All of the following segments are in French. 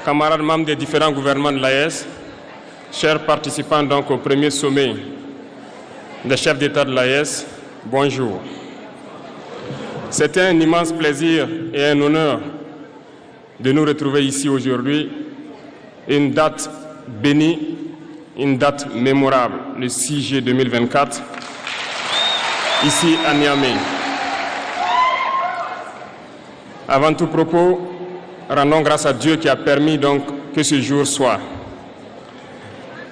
camarades membres des différents gouvernements de l'AES, chers participants donc au premier sommet des chefs d'État de l'AES, bonjour. C'était un immense plaisir et un honneur de nous retrouver ici aujourd'hui, une date bénie, une date mémorable, le 6 juillet 2024, ici à Niamey. Avant tout propos, rendons grâce à Dieu qui a permis donc que ce jour soit.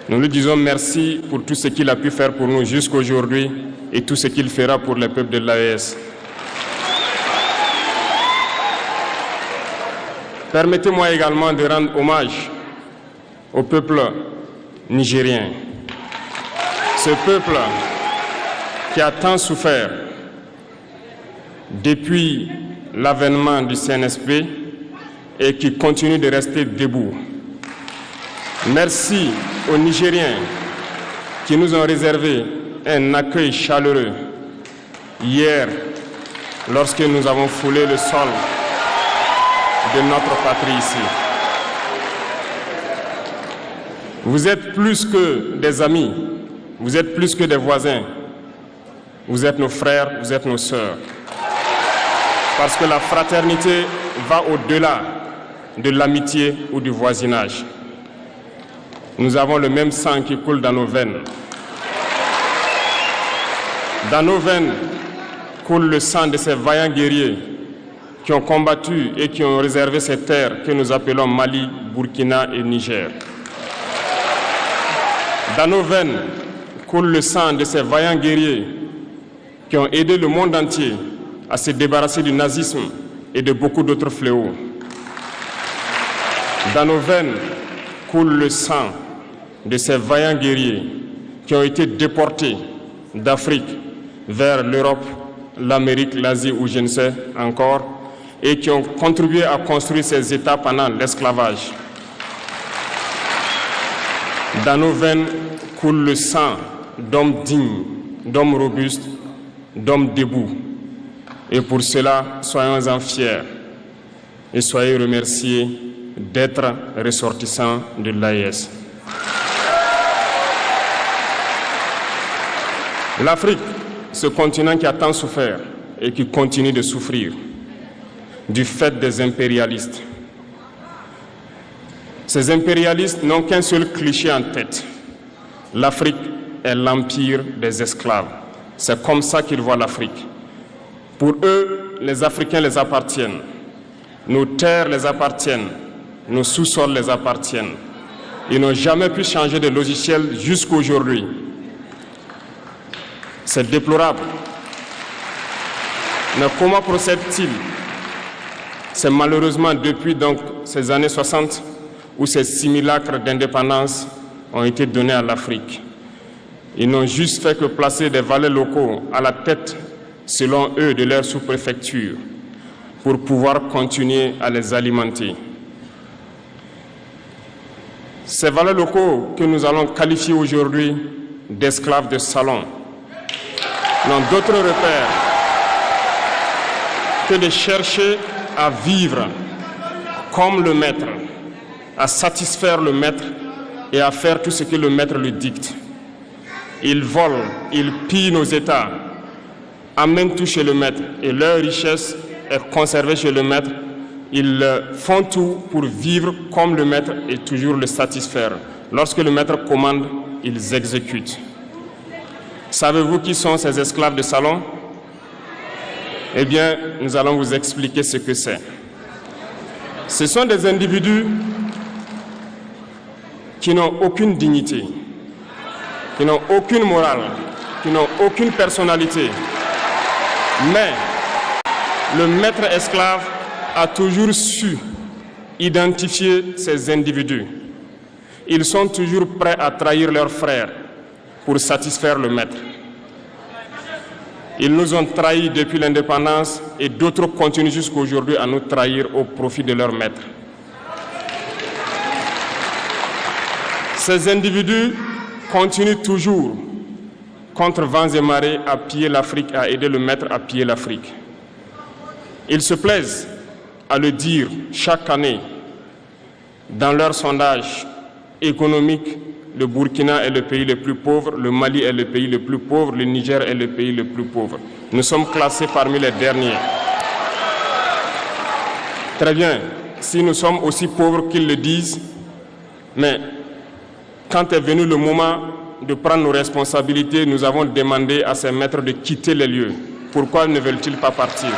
Nous lui disons merci pour tout ce qu'il a pu faire pour nous jusqu'à aujourd'hui et tout ce qu'il fera pour le peuple de l'AES. Permettez-moi également de rendre hommage au peuple nigérien. Ce peuple qui a tant souffert depuis l'avènement du CNSP et qui continue de rester debout. Merci aux Nigériens qui nous ont réservé un accueil chaleureux hier lorsque nous avons foulé le sol de notre patrie ici. Vous êtes plus que des amis, vous êtes plus que des voisins, vous êtes nos frères, vous êtes nos sœurs. Parce que la fraternité va au-delà de l'amitié ou du voisinage. Nous avons le même sang qui coule dans nos veines. Dans nos veines coule le sang de ces vaillants guerriers qui ont combattu et qui ont réservé ces terres que nous appelons Mali, Burkina et Niger. Dans nos veines coule le sang de ces vaillants guerriers qui ont aidé le monde entier à se débarrasser du nazisme et de beaucoup d'autres fléaux. Dans nos veines coule le sang de ces vaillants guerriers qui ont été déportés d'Afrique vers l'Europe, l'Amérique, l'Asie ou je ne sais encore, et qui ont contribué à construire ces États pendant l'esclavage. Dans nos veines coule le sang d'hommes dignes, d'hommes robustes, d'hommes debout. Et pour cela, soyons-en fiers et soyez remerciés d'être ressortissants de l'AES. L'Afrique, ce continent qui a tant souffert et qui continue de souffrir du fait des impérialistes. Ces impérialistes n'ont qu'un seul cliché en tête. L'Afrique est l'empire des esclaves. C'est comme ça qu'ils voient l'Afrique. Pour eux, les Africains les appartiennent. Nos terres les appartiennent. Nos sous-sols les appartiennent. Ils n'ont jamais pu changer de logiciel jusqu'à aujourd'hui. C'est déplorable. Mais comment procèdent-ils? C'est malheureusement depuis donc ces années 60 où ces simulacres d'indépendance ont été donnés à l'Afrique. Ils n'ont juste fait que placer des valets locaux à la tête, selon eux, de leur sous-préfecture, pour pouvoir continuer à les alimenter. Ces valets locaux que nous allons qualifier aujourd'hui d'esclaves de salon n'ont d'autre repère que de chercher à vivre comme le maître, à satisfaire le maître et à faire tout ce que le maître lui dicte. Ils volent, ils pillent nos États, amènent tout chez le maître et leur richesse est conservée chez le maître. Ils font tout pour vivre comme le maître et toujours le satisfaire. Lorsque le maître commande, ils exécutent. Savez-vous qui sont ces esclaves de salon? Eh bien, nous allons vous expliquer ce que c'est. Ce sont des individus qui n'ont aucune dignité, qui n'ont aucune morale, qui n'ont aucune personnalité. Mais le maître esclave a toujours su identifier ces individus. Ils sont toujours prêts à trahir leurs frères pour satisfaire le maître. Ils nous ont trahis depuis l'indépendance et d'autres continuent jusqu'à aujourd'hui à nous trahir au profit de leur maître. Ces individus continuent toujours, contre vents et marées, à piller l'Afrique, à aider le maître à piller l'Afrique. Ils se plaisent à le dire chaque année Dans leur sondage économique, le Burkina est le pays le plus pauvre, le Mali est le pays le plus pauvre, le Niger est le pays le plus pauvre. Nous sommes classés parmi les derniers. Très bien, si nous sommes aussi pauvres qu'ils le disent, mais quand est venu le moment de prendre nos responsabilités, nous avons demandé à ces maîtres de quitter les lieux. Pourquoi ne veulent-ils pas partir?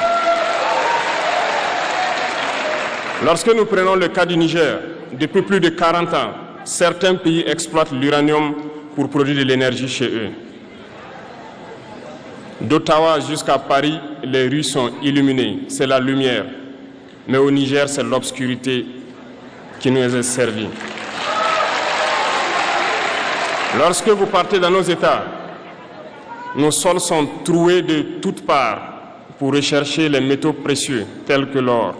Lorsque nous prenons le cas du Niger, depuis plus de 40 ans, certains pays exploitent l'uranium pour produire de l'énergie chez eux. D'Ottawa jusqu'à Paris, les rues sont illuminées, c'est la lumière. Mais au Niger, c'est l'obscurité qui nous est servie. Lorsque vous partez dans nos États, nos sols sont troués de toutes parts pour rechercher les métaux précieux tels que l'or.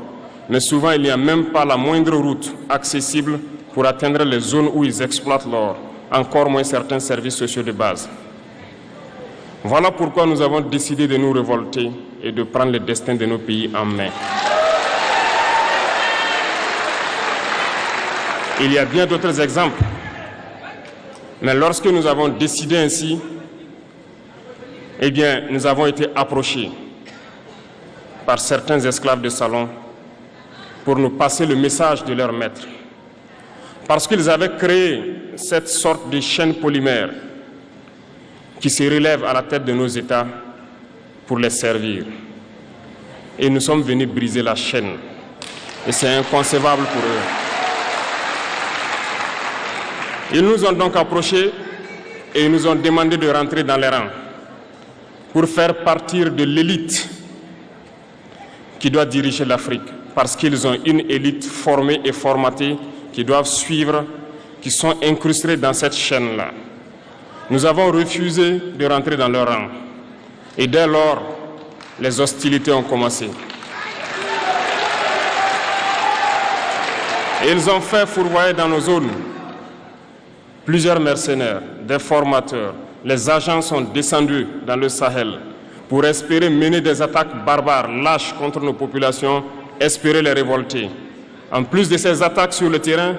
Mais souvent, il n'y a même pas la moindre route accessible pour atteindre les zones où ils exploitent l'or, encore moins certains services sociaux de base. Voilà pourquoi nous avons décidé de nous révolter et de prendre le destin de nos pays en main. Il y a bien d'autres exemples. Mais lorsque nous avons décidé ainsi, eh bien, nous avons été approchés par certains esclaves de salon pour nous passer le message de leur maître. Parce qu'ils avaient créé cette sorte de chaîne polymère qui se relève à la tête de nos États pour les servir. Et nous sommes venus briser la chaîne. Et c'est inconcevable pour eux. Ils nous ont donc approchés et ils nous ont demandé de rentrer dans les rangs pour faire partir de l'élite qui doit diriger l'Afrique, parce qu'ils ont une élite formée et formatée qui doivent suivre, qui sont incrustés dans cette chaîne-là. Nous avons refusé de rentrer dans leur rang. Et dès lors, les hostilités ont commencé. Et ils ont fait fourvoyer dans nos zones plusieurs mercenaires, des formateurs. Les agents sont descendus dans le Sahel pour espérer mener des attaques barbares, lâches contre nos populations, espérer les révolter. En plus de ces attaques sur le terrain,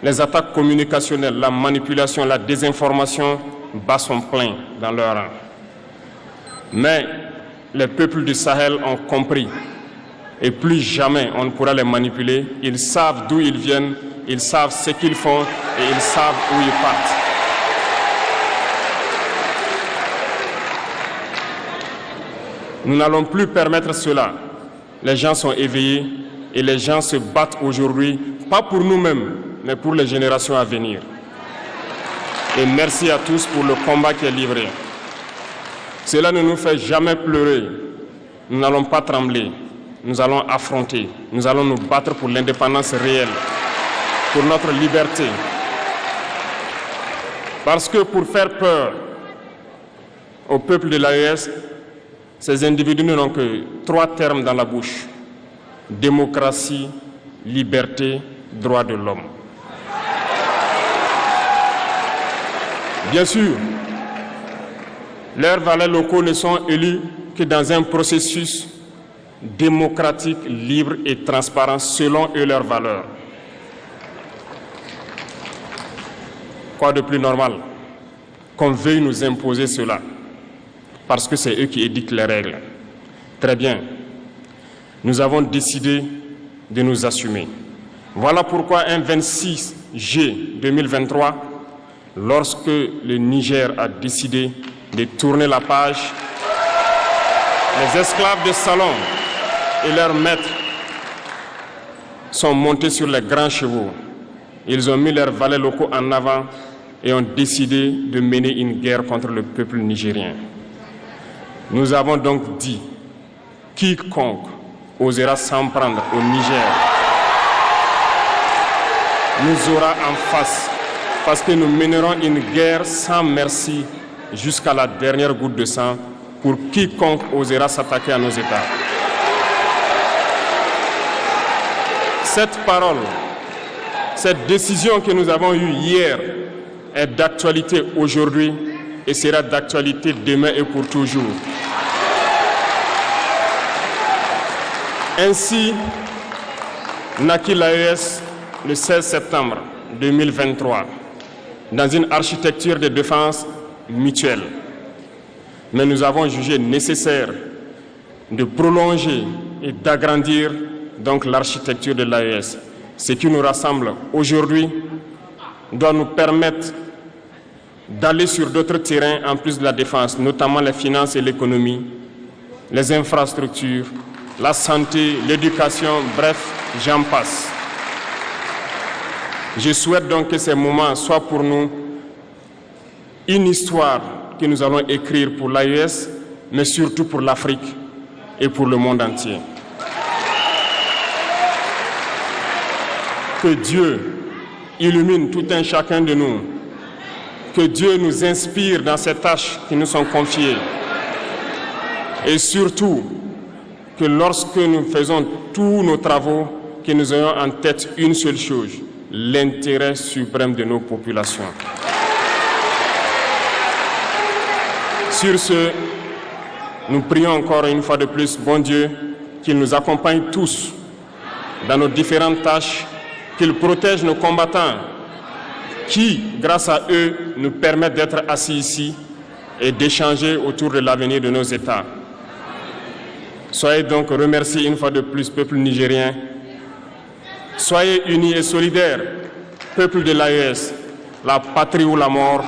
les attaques communicationnelles, la manipulation, la désinformation battent son plein dans leur rang. Mais les peuples du Sahel ont compris et plus jamais on ne pourra les manipuler. Ils savent d'où ils viennent, ils savent ce qu'ils font et ils savent où ils partent. Nous n'allons plus permettre cela. Les gens sont éveillés et les gens se battent aujourd'hui, pas pour nous-mêmes, mais pour les générations à venir. Et merci à tous pour le combat qui est livré. Cela ne nous fait jamais pleurer. Nous n'allons pas trembler. Nous allons affronter. Nous allons nous battre pour l'indépendance réelle, pour notre liberté. Parce que pour faire peur au peuple de l'AES, ces individus n'ont que 3 termes dans la bouche: démocratie, liberté, droits de l'homme. Bien sûr, leurs valets locaux ne sont élus que dans un processus démocratique, libre et transparent selon eux leurs valeurs. Quoi de plus normal qu'on veuille nous imposer cela, parce que c'est eux qui édictent les règles. Très bien, nous avons décidé de nous assumer. Voilà pourquoi un 26 juillet 2023, lorsque le Niger a décidé de tourner la page, les esclaves de salon et leurs maîtres sont montés sur les grands chevaux. Ils ont mis leurs valets locaux en avant et ont décidé de mener une guerre contre le peuple nigérien. Nous avons donc dit, quiconque osera s'en prendre au Niger nous aura en face, parce que nous mènerons une guerre sans merci jusqu'à la dernière goutte de sang pour quiconque osera s'attaquer à nos États. Cette parole, cette décision que nous avons eue hier est d'actualité aujourd'hui et sera d'actualité demain et pour toujours. Ainsi naquit l'AES le 16 septembre 2023 dans une architecture de défense mutuelle. Mais nous avons jugé nécessaire de prolonger et d'agrandir donc l'architecture de l'AES. Ce qui nous rassemble aujourd'hui doit nous permettre d'aller sur d'autres terrains en plus de la défense, notamment les finances et l'économie, les infrastructures, la santé, l'éducation, bref, j'en passe. Je souhaite donc que ces moments soient pour nous une histoire que nous allons écrire pour l'AES, mais surtout pour l'Afrique et pour le monde entier. Que Dieu illumine tout un chacun de nous. Que Dieu nous inspire dans ces tâches qui nous sont confiées. Et surtout, que lorsque nous faisons tous nos travaux, que nous ayons en tête une seule chose, l'intérêt suprême de nos populations. Sur ce, nous prions encore une fois de plus, bon Dieu, qu'il nous accompagne tous dans nos différentes tâches, qu'il protège nos combattants qui, grâce à eux, nous permettent d'être assis ici et d'échanger autour de l'avenir de nos États. Soyez donc remerciés une fois de plus, peuple nigérien. Soyez unis et solidaires, peuple de l'AES, la patrie ou la mort.